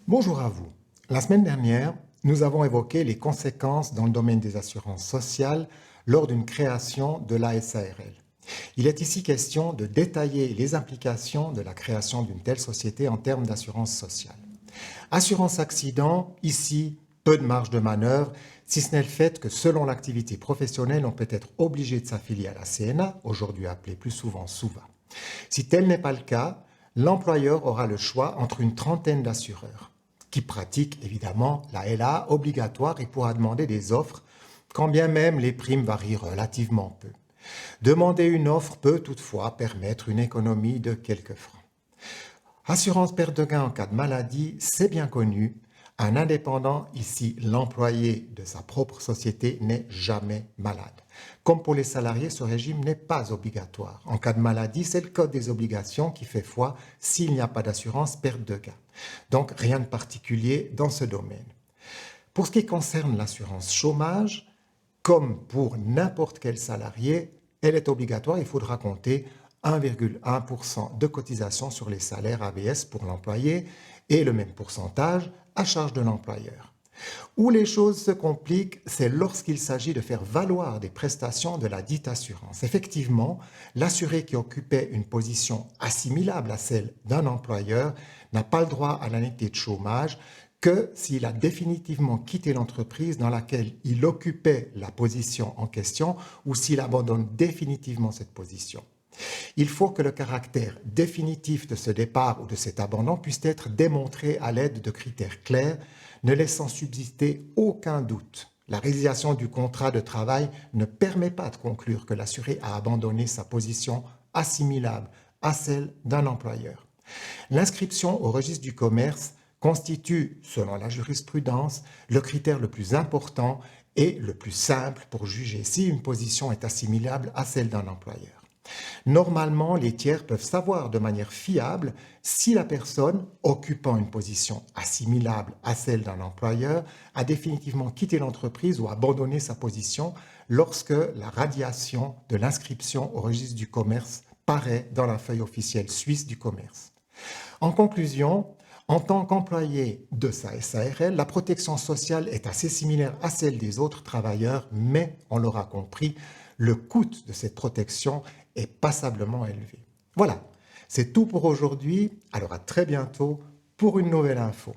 Bonjour à vous. La semaine dernière, nous avons évoqué les conséquences dans le domaine des assurances sociales lors d'une création de la SARL. Il est ici question de détailler les implications de la création d'une telle société en termes d'assurance sociale. Assurance accident, ici, peu de marge de manœuvre, si ce n'est le fait que selon l'activité professionnelle, on peut être obligé de s'affilier à la CNA, aujourd'hui appelée plus souvent SUVA. Si tel n'est pas le cas, l'employeur aura le choix entre une trentaine d'assureurs qui pratiquent évidemment la LA obligatoire et pourra demander des offres, quand bien même les primes varient relativement peu. Demander une offre peut toutefois permettre une économie de quelques francs. Assurance perte de gain en cas de maladie, c'est bien connu. Un indépendant, ici l'employé de sa propre société, n'est jamais malade. Comme pour les salariés, ce régime n'est pas obligatoire. En cas de maladie, c'est le code des obligations qui fait foi s'il n'y a pas d'assurance perte de gain. Donc rien de particulier dans ce domaine. Pour ce qui concerne l'assurance chômage, comme pour n'importe quel salarié, elle est obligatoire, il faudra compter 1,1% de cotisation sur les salaires ABS pour l'employé et le même pourcentage à charge de l'employeur. Où les choses se compliquent, c'est lorsqu'il s'agit de faire valoir des prestations de la dite assurance. Effectivement, l'assuré qui occupait une position assimilable à celle d'un employeur n'a pas le droit à l'indemnité de chômage que s'il a définitivement quitté l'entreprise dans laquelle il occupait la position en question ou s'il abandonne définitivement cette position. Il faut que le caractère définitif de ce départ ou de cet abandon puisse être démontré à l'aide de critères clairs, ne laissant subsister aucun doute. La résiliation du contrat de travail ne permet pas de conclure que l'assuré a abandonné sa position assimilable à celle d'un employeur. L'inscription au registre du commerce constitue, selon la jurisprudence, le critère le plus important et le plus simple pour juger si une position est assimilable à celle d'un employeur. Normalement, les tiers peuvent savoir de manière fiable si la personne occupant une position assimilable à celle d'un employeur a définitivement quitté l'entreprise ou abandonné sa position lorsque la radiation de l'inscription au registre du commerce paraît dans la feuille officielle suisse du commerce. En conclusion, en tant qu'employé de sa SARL, la protection sociale est assez similaire à celle des autres travailleurs, mais, on l'aura compris, le coût de cette protection est passablement élevé. Voilà, c'est tout pour aujourd'hui. Alors à très bientôt pour une nouvelle info.